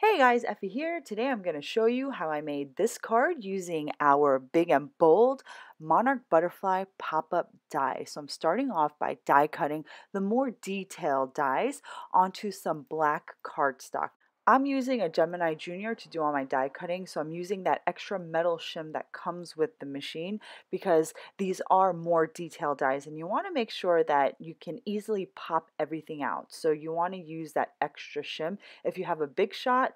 Hey guys, Effie here. Today I'm going to show you how I made this card using our big and bold Monarch Butterfly pop-up die. So I'm starting off by die cutting the more detailed dies onto some black cardstock. I'm using a Gemini Junior to do all my die cutting, so I'm using that extra metal shim that comes with the machine because these are more detailed dies and you want to make sure that you can easily pop everything out. So you want to use that extra shim. If you have a big shot,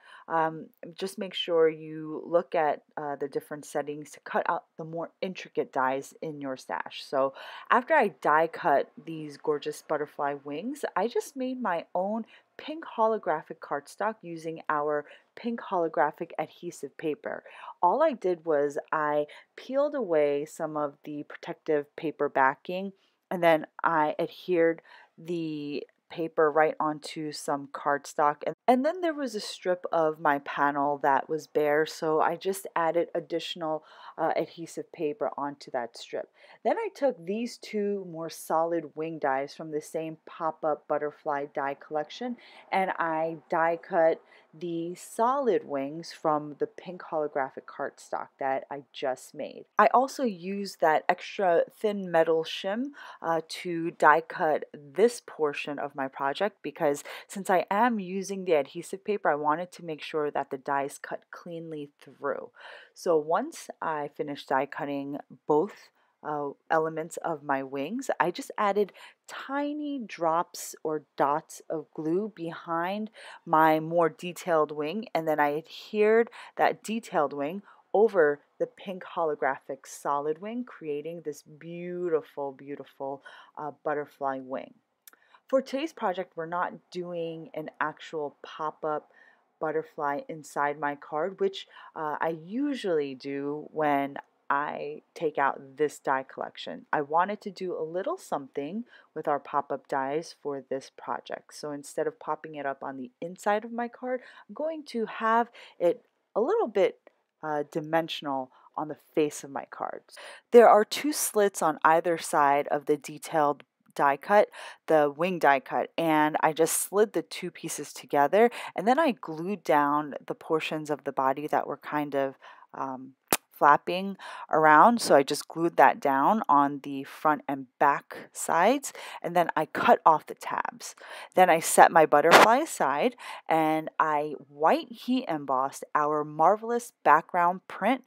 just make sure you look at the different settings to cut out the more intricate dies in your stash. So after I die cut these gorgeous butterfly wings, I just made my own pink holographic cardstock using our pink holographic adhesive paper. All I did was I peeled away some of the protective paper backing and then I adhered the paper right onto some cardstock, and then there was a strip of my panel that was bare, so I just added additional adhesive paper onto that strip. Then I took these two more solid wing dies from the same pop-up butterfly die collection and I die cut the solid wings from the pink holographic cardstock that I just made. I also used that extra thin metal shim to die cut this portion of my project because since I am using the adhesive paper, I wanted to make sure that the dies cut cleanly through. So once I finished die cutting both elements of my wings, I just added tiny drops or dots of glue behind my more detailed wing, and then I adhered that detailed wing over the pink holographic solid wing, creating this beautiful, beautiful butterfly wing. For today's project, we're not doing an actual pop-up butterfly inside my card, which I usually do when I take out this die collection. I wanted to do a little something with our pop-up dies for this project. So instead of popping it up on the inside of my card, I'm going to have it a little bit dimensional on the face of my cards. There are two slits on either side of the detailed die cut, the wing die cut, and I just slid the two pieces together and then I glued down the portions of the body that were kind of flapping around. So I just glued that down on the front and back sides and then I cut off the tabs. Then I set my butterfly aside and I white heat embossed our marvelous background print.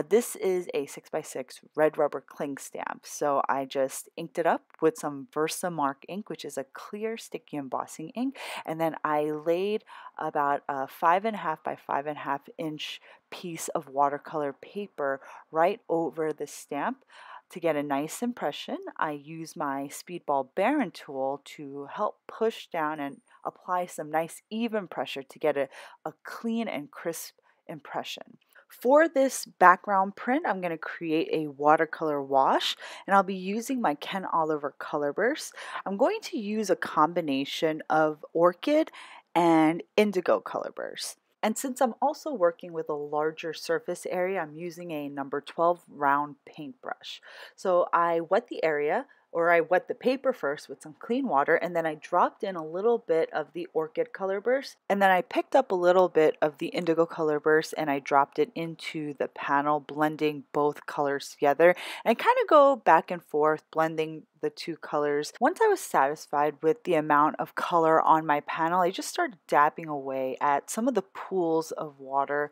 This is a 6x6 red rubber cling stamp. So I just inked it up with some Versamark ink, which is a clear sticky embossing ink, and then I laid about a 5.5 by 5.5 inch piece of watercolor paper right over the stamp. To get a nice impression, I use my Speedball Baren tool to help push down and apply some nice even pressure to get a clean and crisp impression. For this background print, I'm going to create a watercolor wash and I'll be using my Ken Oliver color burst. I'm going to use a combination of Orchid and Indigo color burst. And since I'm also working with a larger surface area, I'm using a number 12 round paintbrush. So I wet the area, or I wet the paper first with some clean water, and then I dropped in a little bit of the Orchid color burst, and then I picked up a little bit of the Indigo color burst and I dropped it into the panel, blending both colors together. And I kind of go back and forth, blending the two colors. Once I was satisfied with the amount of color on my panel, I just started dabbing away at some of the pools of water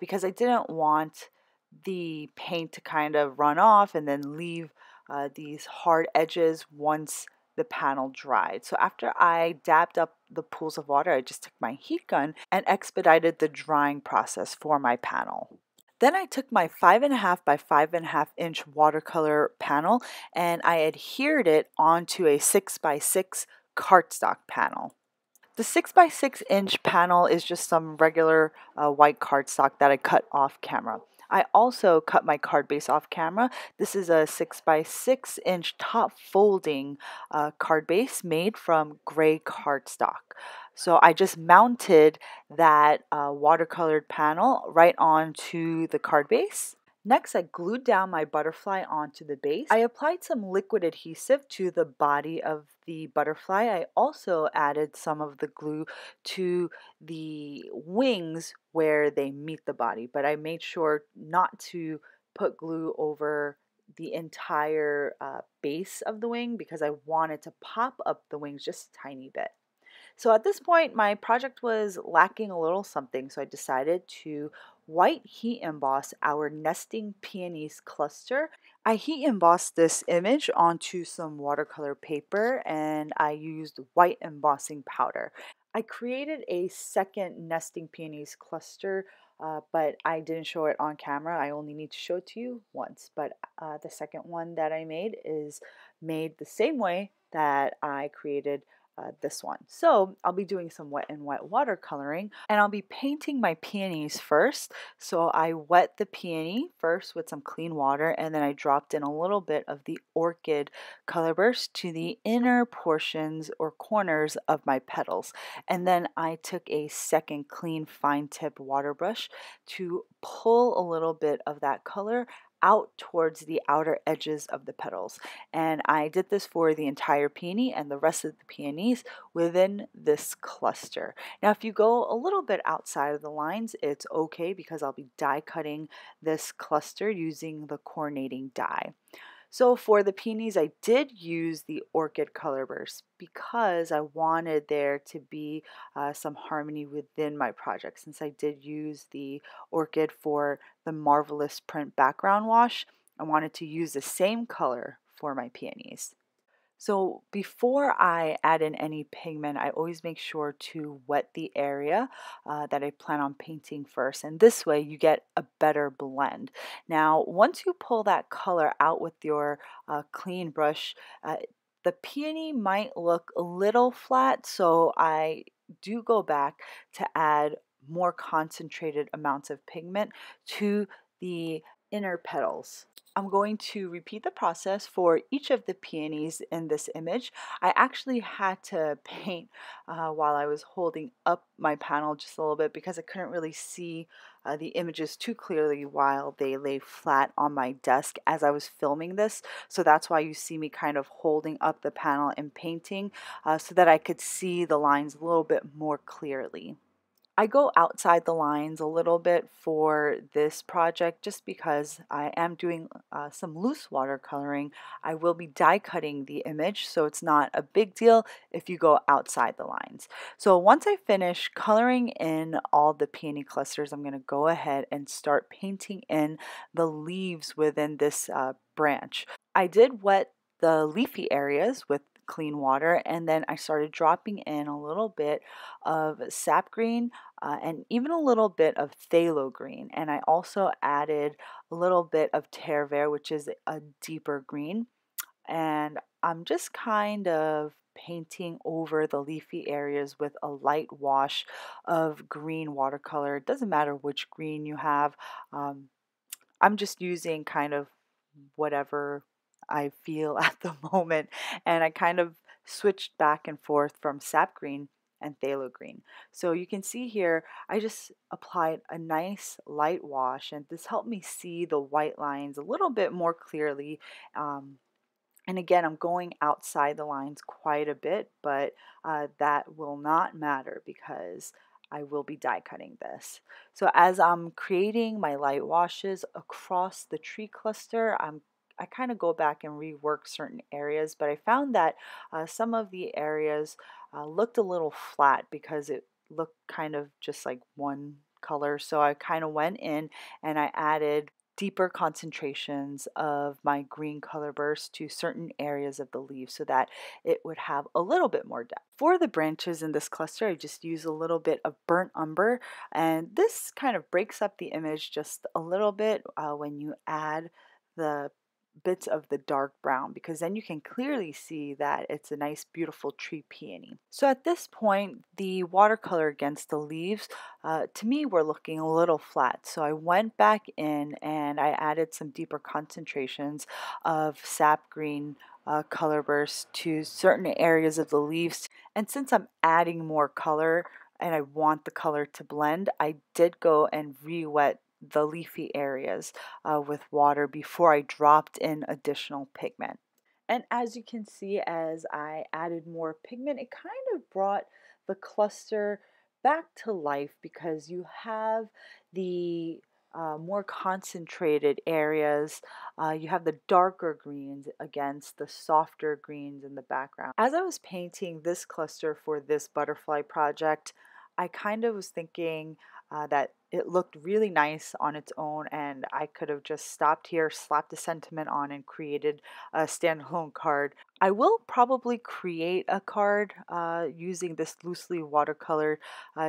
because I didn't want the paint to kind of run off and then leave these hard edges once the panel dried. So after I dabbed up the pools of water, I just took my heat gun and expedited the drying process for my panel. Then I took my 5.5 by 5.5 inch watercolor panel and I adhered it onto a 6x6 cardstock panel. The 6x6 inch panel is just some regular white cardstock that I cut off camera. I also cut my card base off camera. This is a 6x6 inch top folding card base made from gray cardstock. So I just mounted that watercolored panel right onto the card base. Next, I glued down my butterfly onto the base. I applied some liquid adhesive to the body of the butterfly. I also added some of the glue to the wings where they meet the body, but I made sure not to put glue over the entire base of the wing because I wanted to pop up the wings just a tiny bit. So at this point, my project was lacking a little something, so I decided to white heat emboss our nesting peonies cluster. I heat embossed this image onto some watercolor paper and I used white embossing powder. I created a second nesting peonies cluster, but I didn't show it on camera. I only need to show it to you once. But the second one that I made is made the same way that I created this one. So I'll be doing some wet and wet watercoloring and I'll be painting my peonies first. So I wet the peony first with some clean water and then I dropped in a little bit of the Orchid color burst to the inner portions or corners of my petals. And then I took a second clean fine tip water brush to pull a little bit of that color out towards the outer edges of the petals. And I did this for the entire peony and the rest of the peonies within this cluster. Now, if you go a little bit outside of the lines, it's okay because I'll be die cutting this cluster using the coordinating die. So for the peonies, I did use the Orchid color burst because I wanted there to be some harmony within my project. Since I did use the Orchid for the Marvelous Print background wash, I wanted to use the same color for my peonies. So before I add in any pigment, I always make sure to wet the area that I plan on painting first. And this way you get a better blend. Now, once you pull that color out with your clean brush, the peony might look a little flat. So I do go back to add more concentrated amounts of pigment to the inner petals. I'm going to repeat the process for each of the peonies in this image. I actually had to paint while I was holding up my panel just a little bit because I couldn't really see the images too clearly while they lay flat on my desk as I was filming this. So that's why you see me kind of holding up the panel and painting so that I could see the lines a little bit more clearly. I go outside the lines a little bit for this project just because I am doing some loose watercoloring. I will be die cutting the image, so it's not a big deal if you go outside the lines. So once I finish coloring in all the peony clusters, I'm going to go ahead and start painting in the leaves within this branch. I did wet the leafy areas with clean water and then I started dropping in a little bit of sap green and even a little bit of phthalo green, and I also added a little bit of Terre, which is a deeper green, and I'm just kind of painting over the leafy areas with a light wash of green watercolor. It doesn't matter which green you have. I'm just using kind of whatever I feel at the moment. And I kind of switched back and forth from sap green and phthalo green. So you can see here, I just applied a nice light wash and this helped me see the white lines a little bit more clearly. And again, I'm going outside the lines quite a bit, but that will not matter because I will be die cutting this. So as I'm creating my light washes across the tree cluster, I kind of go back and rework certain areas, but I found that some of the areas looked a little flat because it looked kind of just like one color. So I kind of went in and I added deeper concentrations of my green color burst to certain areas of the leaves so that it would have a little bit more depth. For the branches in this cluster, I just use a little bit of burnt umber, and this kind of breaks up the image just a little bit when you add the bits of the dark brown, because then you can clearly see that it's a nice beautiful tree peony. So at this point the watercolor against the leaves to me were looking a little flat, so I went back in and I added some deeper concentrations of sap green color burst to certain areas of the leaves. And since I'm adding more color and I want the color to blend, I did go and re-wet the leafy areas with water before I dropped in additional pigment. And as you can see, as I added more pigment, it kind of brought the cluster back to life because you have the more concentrated areas. You have the darker greens against the softer greens in the background. As I was painting this cluster for this butterfly project, I kind of was thinking that it looked really nice on its own, and I could have just stopped here, slapped a sentiment on, and created a standalone card. I will probably create a card using this loosely watercolor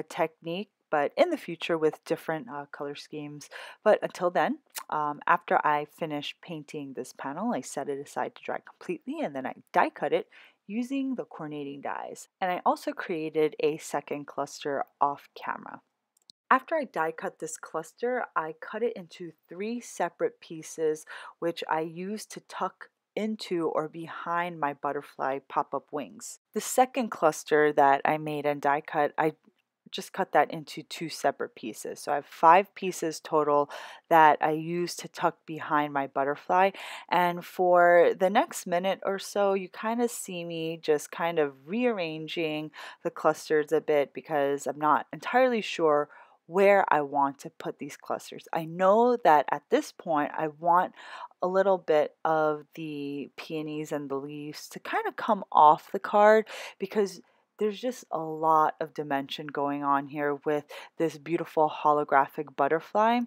technique, but in the future with different color schemes. But until then, after I finish painting this panel, I set it aside to dry completely, and then I die cut it using the coordinating dies. And I also created a second cluster off camera. After I die cut this cluster, I cut it into 3 separate pieces, which I used to tuck into or behind my butterfly pop-up wings. The second cluster that I made and die cut, I just cut that into 2 separate pieces. So I have 5 pieces total that I use to tuck behind my butterfly. And for the next minute or so, you kind of see me just kind of rearranging the clusters a bit because I'm not entirely sure where I want to put these clusters. I know that at this point I want a little bit of the peonies and the leaves to kind of come off the card because there's just a lot of dimension going on here with this beautiful holographic butterfly.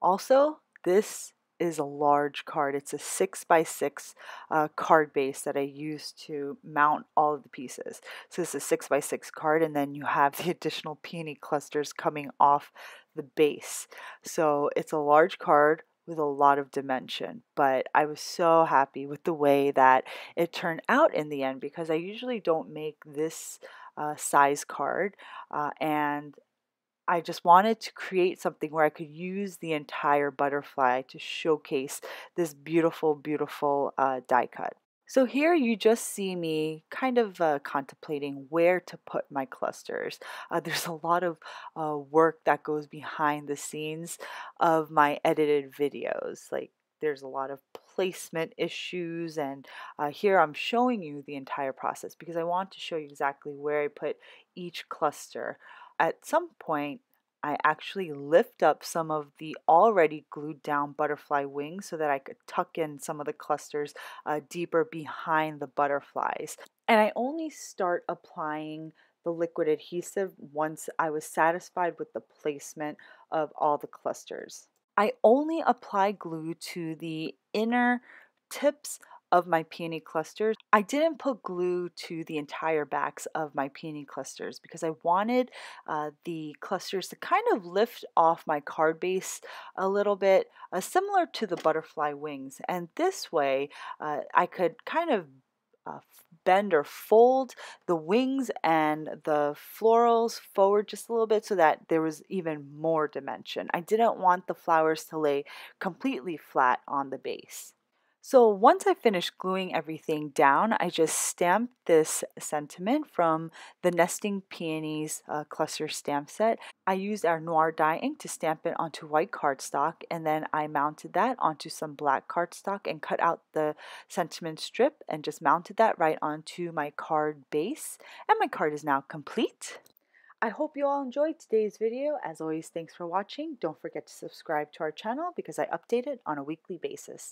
Also, this is a large card. It's a 6x6 card base that I use to mount all of the pieces. So this is a 6x6 card, and then you have the additional peony clusters coming off the base. So it's a large card with a lot of dimension, but I was so happy with the way that it turned out in the end because I usually don't make this size card, and I just wanted to create something where I could use the entire butterfly to showcase this beautiful, beautiful die cut. So here you just see me kind of contemplating where to put my clusters. There's a lot of work that goes behind the scenes of my edited videos. Like there's a lot of placement issues, and here I'm showing you the entire process because I want to show you exactly where I put each cluster. At some point, I actually lift up some of the already glued down butterfly wings so that I could tuck in some of the clusters deeper behind the butterflies. And I only start applying the liquid adhesive once I was satisfied with the placement of all the clusters. I only apply glue to the inner tips of my peony clusters. I didn't put glue to the entire backs of my peony clusters because I wanted the clusters to kind of lift off my card base a little bit, similar to the butterfly wings. And this way I could kind of bend or fold the wings and the florals forward just a little bit so that there was even more dimension. I didn't want the flowers to lay completely flat on the base. So once I finished gluing everything down, I just stamped this sentiment from the Nesting Peonies cluster stamp set. I used our Noir Dye Ink to stamp it onto white cardstock, and then I mounted that onto some black cardstock and cut out the sentiment strip and just mounted that right onto my card base. And my card is now complete. I hope you all enjoyed today's video. As always, thanks for watching. Don't forget to subscribe to our channel because I update it on a weekly basis.